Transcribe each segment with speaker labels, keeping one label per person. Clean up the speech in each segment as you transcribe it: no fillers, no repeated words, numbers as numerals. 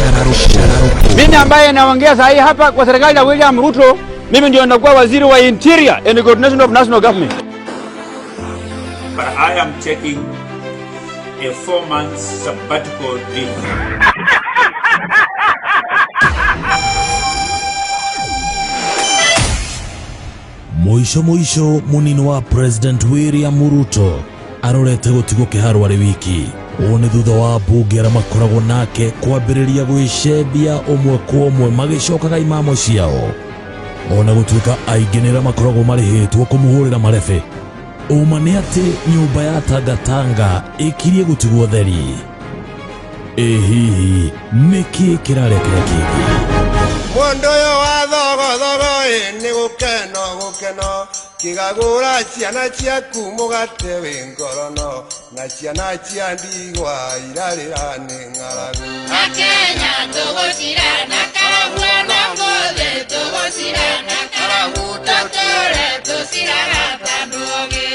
Speaker 1: Cararuku.
Speaker 2: Mimi ambaye naongea sahi hapa kwa serikali ya William Ruto, mimi ndio nakuwa waziri wa Interior and Coordination of National Government.
Speaker 3: But I am taking a 4-month sabbatical leave.
Speaker 4: Moisho munini wa President William Ruto arorete gutigo kiharu ari wiki one thutha wa bunge ara makoragwo nake kwambiriria gwicebia umwe kwa umwe magicokaga imamo ciao ona gutuika aigenera makoragwo marihitwo kumuhurira marefe uma ni ati nyumba ya Tangatanga ikirie gutigwo theri hihi niki kirarekera kiki
Speaker 5: Mondo yo wa thogo ni gukeno kigagura ciana ciaku mugate wingorono na ciana cia ndigwa irarira ni ng'aragu
Speaker 6: na Kenya tugocirana Karagwe na Mothe tugocirana Karagu tatore tucirana tandugi.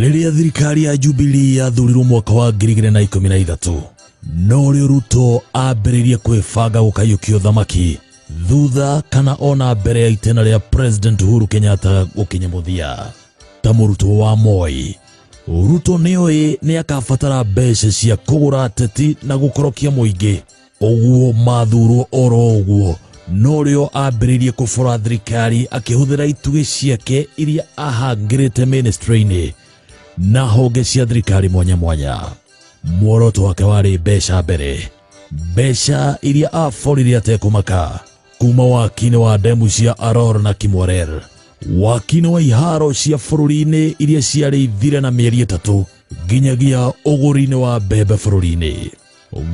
Speaker 4: Riria thirikari ya Jubilee yathurirwo mwaka wa 2013 no ri Ruto ambiririe kwibanga gukayukio thamaki thutha kana ona mbere ya itena ria President Uhuru Kenyatta gukinya muthia ta muruto wa Moi. Ruto ni akabatara mbeca cia kugura teti na gukorokia muingi oguo mathurwo oro oguo no rio ambiririe kubura thirikari akihuthira itugi ciake iria ahangirite ministry-ini na honge cia thirikari mwanya. Muoroto wake wari mbeca mbere, mbeca iria aforire atekumaka kuma wakini wa demu cia Aror na Kimorer, wakini wa iharo cia bururi-ini iria ciari ithire na mieri 3 nginyagia uguri-ini wa mbembe bururi-ini.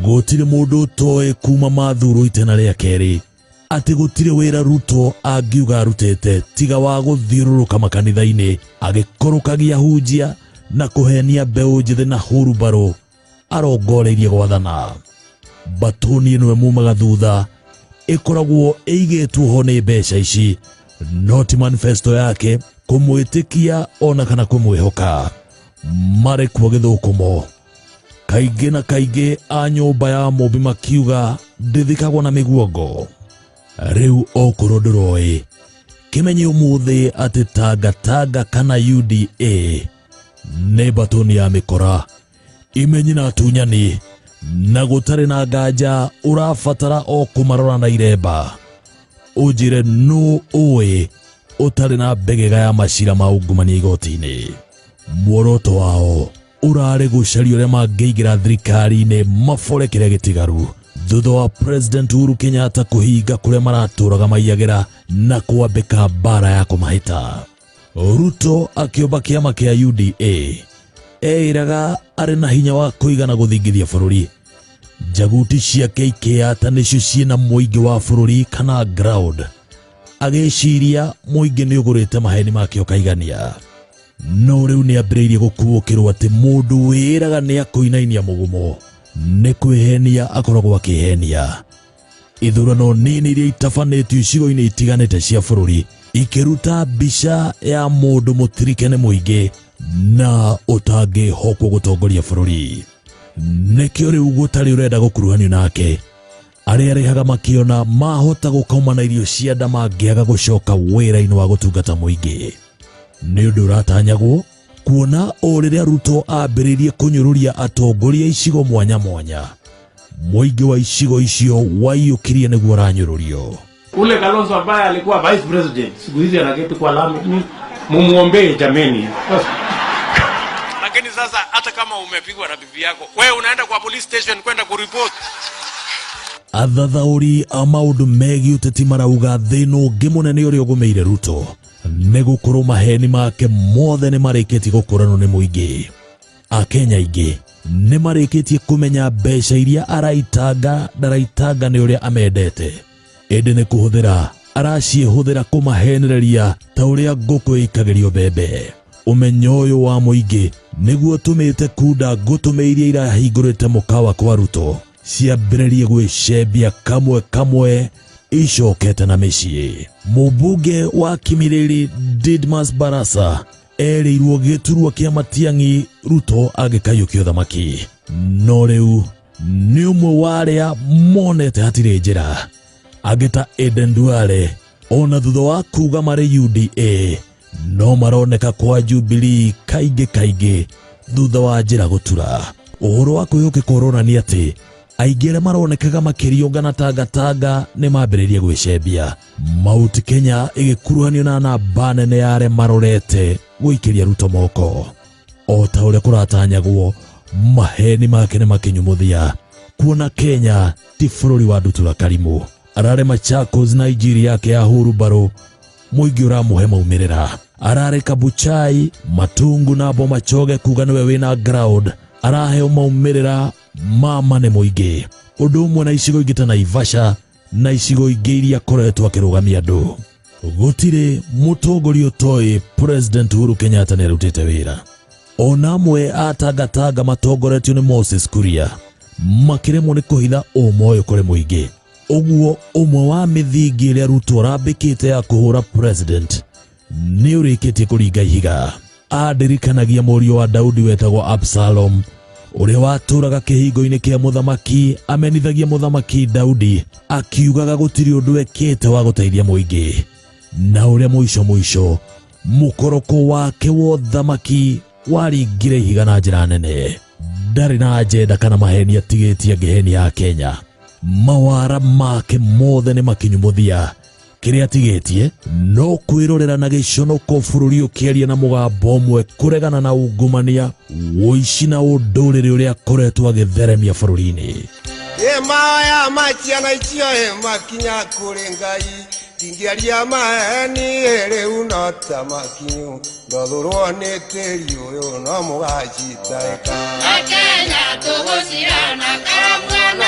Speaker 4: Gutire mundu toe kuma mathuro itena ria keri ati gutire wira Ruto angiuga arutete tiga wa guthiururuka makanitha-ini agikorokagia hunjia na kuhenia mbeu njithe na hurubaro arongoreirie gwathana. Batoni niwe mumaga thutha ikoragwo eigetwo ho ni mbeca ici not manifesto yake kumwitikia ona kana kumwihoka mare kwa githukumo kaingi na kaingi a nyumba ya Mobi makiuga ndithikagwo na miguongo. Riu okoro nduroi kimenye umuthi ati Tangatanga kana UDA ne batoni ya mikora imenyi na tunyani na gutari na nganja urafatara o kumarora na iremba ujire no oe utari na begega ya mashira maungumani igoti-ini. Muoroto wao urare gucaria uria mangeigira thirikari-ini maborekere gitigaru thutha wa President Uhuru Kenyatta kuhinga kuria maraturaga maiyagira na kwambika bara ya kumahita. Ruto akiomba kiama kia UDA eiraga ari na hinya wa kuigana guthingithia bururi. Jaguti ciake ikiata nicio ciena muingi wa bururi kana ground ageciria muingi ni ugurite maheni make okaigania. No riu ni ambiriirie gukuukirwo ati mundu wiraga ni akuinainia mugumo ni kwihenia akoragwo akihenia. Ithurano nini iria itafanitio icigo-ini itiganite cia bururi ikiruta mbica ya mundu mutirikene muingi na utangi hokwo gutongoria bururi. Nekio riu gutari urenda gukuruhanio nake aria arehaga makiona mahota gukauma na irio cia nda mangiaga gucoka wira-ini wa gutungata muingi. Ni undu uratanyagwo kuona o riria Ruto ambiririe kunyururia atongoria icigo mwanya muingi wa icigo icio waiyukirie niguo ranyururio.
Speaker 7: Ule Kalonzo ambaye alikuwa vice president siku hizi anaketi kwa lami, mumuombee jameni.
Speaker 8: Lakini sasa hata kama umepigwa na bibi yako, wewe unaenda kwa police station kwenda kuripoti.
Speaker 4: Athathauri a maundu megi uteti marauga thina ungi munene uria ugumeire Ruto ni gukorwo maheni make mothe ni marikitie gukuranwo ni muingi. Akenya ingi ni marikitie kumenya mbeca iria araitanga ni uria amendete ende ni kuhuthira aracihuthira kumahenereria ta uria nguku ikagirio mbembe. Umenyo uyu wa muingi niguo tumite kunda gutumeiria irahingurite mukawa kwa Ruto ciambiririe gwicebia kamwe icokete na micii. Mubunge wa Kimiriri Didmus Barasa erirwo giturwa kia Matiang'i Ruto agikayukio thamaki. No riu nĩ ũmwe wa arĩa monete hatirĩ njĩra. Agĩta Eden Duale ona thutha wa kuga marĩ UDA no maroneka kwa Jubilee kaingĩ thutha wa njĩra gũtura. Ũhoro wa kwĩhokeka ũronania atĩ aingĩ arĩa maronekaga makĩriũngana Tanga nĩ mambĩrĩria gwĩcembia. Mauti Kenya ĩgĩkuruhanio na namba nene ya arĩa marorete gũikĩria Ruto moko. O ta ũrĩa kũratanyagwo, maheni make nĩ makinyumuthia, kuona Kenya ti bũrũri wa ndutura karimũ. Arare Machakos na injiri yake ya huru baro, mũingĩ ũramũhe maumĩrĩra. Arare Kabuchai, Matungu na Bomachoge kuga nĩwe wĩna ground, araheo maumĩrĩra mama nĩ mũingĩ. Ũndũ ũmwe na icigo ingĩ ta Naivasha na icigo ingĩ iria akoretwo akĩrũgamia andũ. Gũtirĩ mũtongoria ũtoĩ President Uhuru Kenyatta nĩ arutĩte wĩra. Ona amwe a Tanga matongoretio nĩ Moses Kuria makĩremwo nĩ kũhitha ũmoyo kũrĩ mũingĩ. Ũguo ũmwe wa mĩthingi ĩrĩa Ruto arambĩkĩte ya kũhũra president nĩ ũrĩkĩtie kũringa ihiga. Andirikanagia mũriũ wa Daudi wetagwo Absalom, ũrĩa watũraga kĩhingo-inĩ kĩa mũthamaki, amenithagia mũthamaki Daudi akiugaga gũtirĩ ũndũ ekĩte wa gũteithia mũingĩ, na ũrĩa mũico mũkoroko wake wa ũthamaki waringire ihiga na njĩra nene. Ndarĩ na ajenda kana maheni atigĩtie ngeheni ya Kenya. Mawara make mothe nĩ makinyumuthia. Kĩrĩa atigĩtie no kwĩrorera na gĩconoko bũrũri ũkĩaria na mũgambo ũmwe kũregana na ungumania, ũici na ũndũrĩrĩ ũrĩa akoretwo agĩtheremia bũrũri-inĩ.
Speaker 5: Maya machiana icio makinya kũrĩ Ngai, ndingĩaria maheni rĩu no ta makinyu, ndothũrwo nĩ tĩri ũyũ no mũgacitaĩka.
Speaker 6: Kenya tũgũcirana karamwana